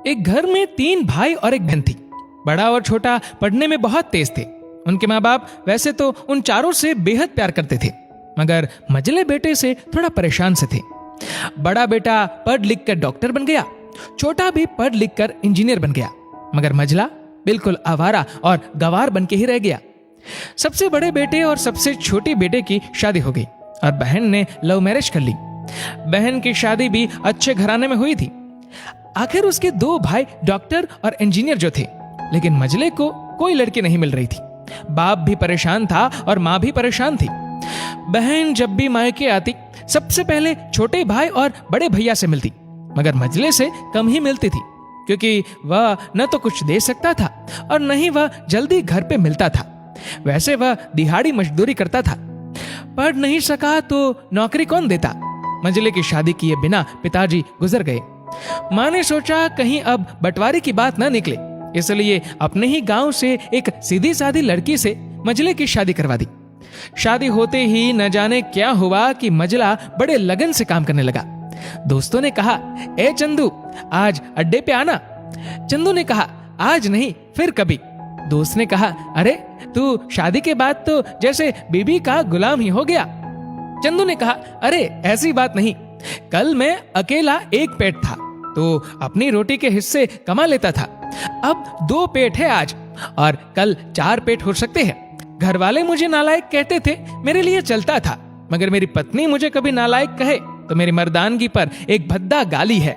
एक घर में 3 भाई और एक बहन थी। बड़ा और छोटा पढ़ने में बहुत तेज थे। उनके माँ बाप वैसे तो उन चारों से बेहद प्यार करते थे, मगर मझले बेटे से थोड़ा परेशान से थे। बड़ा बेटा पढ़ लिख कर डॉक्टर बन गया, छोटा भी पढ़ लिख कर इंजीनियर बन गया, मगर मझला बिल्कुल आवारा और गवार बन के ही रह गया। सबसे बड़े बेटे और सबसे छोटी बेटे की शादी हो गई और बहन ने लव मैरिज कर ली। बहन की शादी भी अच्छे घराने में हुई थी। आखिर उसके 2 भाई डॉक्टर और इंजीनियर जो थे, लेकिन मझले को कोई लड़की नहीं मिल रही थी। बाप भी परेशान था और माँ भी परेशान थी। बहन जब भी मायके आती सबसे पहले छोटे भाई और बड़े भैया से मिलती, मगर मझले से कम ही मिलती थी, क्योंकि वह न तो कुछ दे सकता था और न ही वह जल्दी घर पे मिलता था। वैसे वह दिहाड़ी मजदूरी करता था। पढ़ नहीं सका तो नौकरी कौन देता। मझले की शादी किए बिना पिताजी गुजर गए। माँ ने सोचा कहीं अब बंटवारे की बात न निकले, इसलिए अपने ही गांव से एक सीधी सादी लड़की से मझले की शादी करवा दी। शादी होते ही न जाने क्या हुआ कि मझला बड़े लगन से काम करने लगा। दोस्तों ने कहा, ए चंदू, आज अड्डे पे आना। चंदू ने कहा, आज नहीं, फिर कभी। दोस्त ने कहा, अरे तू शादी के बाद तो जैसे बीबी का गुलाम ही हो गया। चंदू ने कहा, अरे ऐसी बात नहीं, कल मैं अकेला एक पेट था तो अपनी रोटी के हिस्से कमा लेता था। अब 2 पेट है आज, और कल 4 पेट हो सकते हैं। घर वाले मुझे नालायक कहते थे, मेरे लिए चलता था, मगर मेरी पत्नी मुझे कभी नालायक कहे तो मेरी मर्दानगी पर एक भद्दा गाली है,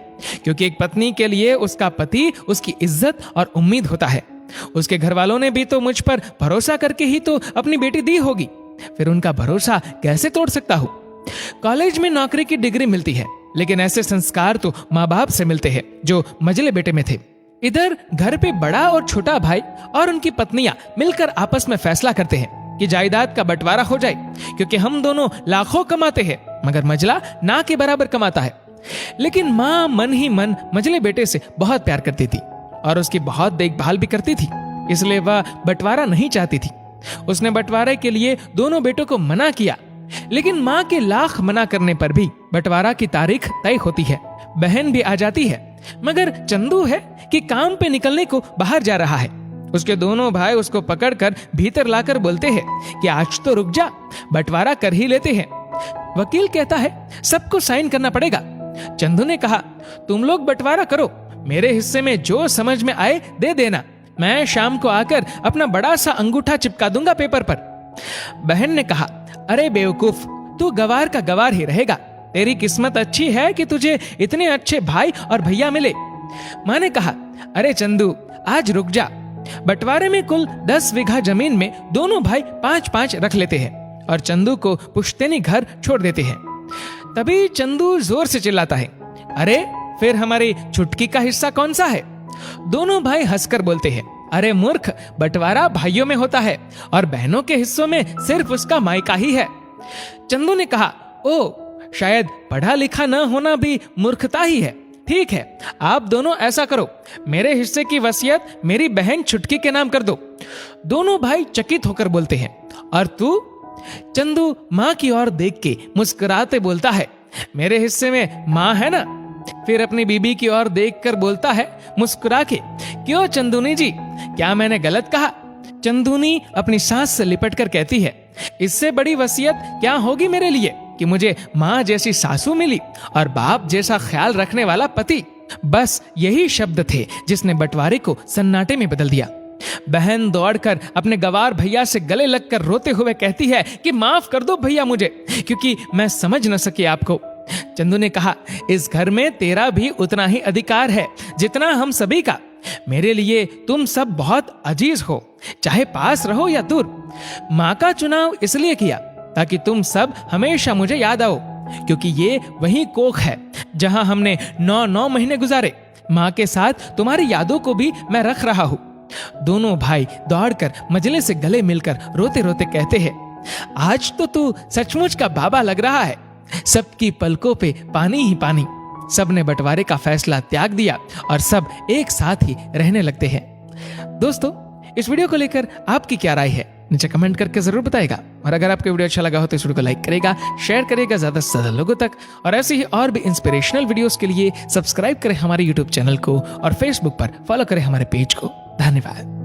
क्योंकि एक पत्नी के लिए उसका पति उसकी इज्जत और उम्मीद होता है। उसके घर वालों ने भी तो मुझ पर भरोसा करके ही तो अपनी बेटी दी होगी, फिर उनका भरोसा कैसे तोड़ सकता हूँ। कॉलेज में नौकरी की डिग्री मिलती है, लेकिन ऐसे संस्कार तो माँ बाप से मिलते हैं जो मझले बेटे में थे। इधर घर पे बड़ा और छोटा भाई और उनकी पत्नियां मिलकर आपस में फैसला करते हैं कि जायदाद का बंटवारा हो जाए, क्योंकि हम दोनों लाखों कमाते हैं मगर मझला ना के बराबर कमाता है। लेकिन माँ मन ही मन मझले बेटे से बहुत प्यार करती थी और उसकी बहुत देखभाल भी करती थी, इसलिए वह बंटवारा नहीं चाहती थी। उसने बंटवारे के लिए दोनों बेटों को मना किया, लेकिन माँ के लाख मना करने पर भी बंटवारा की तारीख तय होती है। बहन भी आ जाती है, मगर चंदू है कि काम पे निकलने को बाहर जा रहा है। उसके दोनों भाई उसको पकड़कर भीतर लाकर बोलते हैं कि आज तो रुक जा, बंटवारा कर ही लेते हैं। वकील कहता है सबको साइन करना पड़ेगा। चंदू ने कहा, तुम लोग बंटवारा करो, मेरे हिस्से में जो समझ में आए दे देना, मैं शाम को आकर अपना बड़ा सा अंगूठा चिपका दूंगा पेपर पर। बहन ने कहा, अरे बेवकूफ, तू गवार का गवार ही रहेगा, तेरी किस्मत अच्छी है कि तुझे इतने अच्छे भाई और भैया मिले। माँ ने कहा, अरे चंदू, आज रुक जा, बंटवारे में कुल 10 बीघा जमीन में दोनों भाई 5-5 रख लेते हैं और चंदू को पुश्तैनी घर छोड़ देते हैं। तभी चंदू जोर से चिल्लाता है, अरे फिर हमारी छुटकी का हिस्सा कौन सा है। दोनों भाई हंसकर बोलते हैं, अरे मूर्ख, बंटवारा भाइयों में होता है और बहनों के हिस्सों में सिर्फ उसका मायका ही है। चंदू ने कहा, ओ, शायद पढ़ा लिखा न होना भी मूर्खता ही है। ठीक है, आप दोनों ऐसा करो, मेरे हिस्से की वसीयत मेरी बहन छुटकी के नाम कर दो। दोनों भाई चकित होकर बोलते हैं, और तू? चंदू माँ की ओर देख के मुस्कुराते बोलता है, मेरे हिस्से में माँ है ना। फिर अपनी बीबी की ओर देखकर बोलता है मुस्कुरा के, क्यों चंदूनी जी, क्या मैंने गलत कहा? चंदूनी अपनी सांस से लिपट कर कहती है, इससे बड़ी वसीयत क्या होगी मेरे लिए कि मुझे माँ जैसी सासू मिली और बाप जैसा ख्याल रखने वाला पति। बस यही शब्द थे जिसने बंटवारे को सन्नाटे में बदल दिया। बहन दौड़कर अपने गवार भैया से गले लगकर रोते हुए कहती है कि माफ कर दो भैया मुझे, क्योंकि मैं समझ न सकी आपको। चंदू ने कहा, इस घर में तेरा भी उतना ही अधिकार है जितना हम सभी का। मेरे लिए तुम सब बहुत अजीज हो, चाहे पास रहो या दूर। माँ का चुनाव इसलिए किया ताकि तुम सब हमेशा मुझे याद आओ, क्योंकि ये वही कोख है जहां हमने 9 महीने गुजारे। माँ के साथ तुम्हारी यादों को भी मैं रख रहा हूँ। दोनों भाई दौड़कर मजले से गले मिलकर रोते रोते कहते हैं, आज तो तू सचमुच का बाबा लग रहा है। सबकी पलकों पे पानी ही पानी। सबने बंटवारे का फैसला त्याग दिया और सब एक साथ ही रहने लगते हैं। दोस्तों, इस वीडियो को लेकर आपकी क्या राय है नीचे कमेंट करके जरूर बताएगा। और अगर आपको वीडियो अच्छा लगा हो तो इस वीडियो को लाइक करेगा, शेयर करेगा ज्यादा से ज्यादा लोगों तक। और ऐसे ही और भी इंस्पिरेशनल वीडियोस के लिए सब्सक्राइब करें हमारे यूट्यूब चैनल को और फेसबुक पर फॉलो करें हमारे पेज को। धन्यवाद।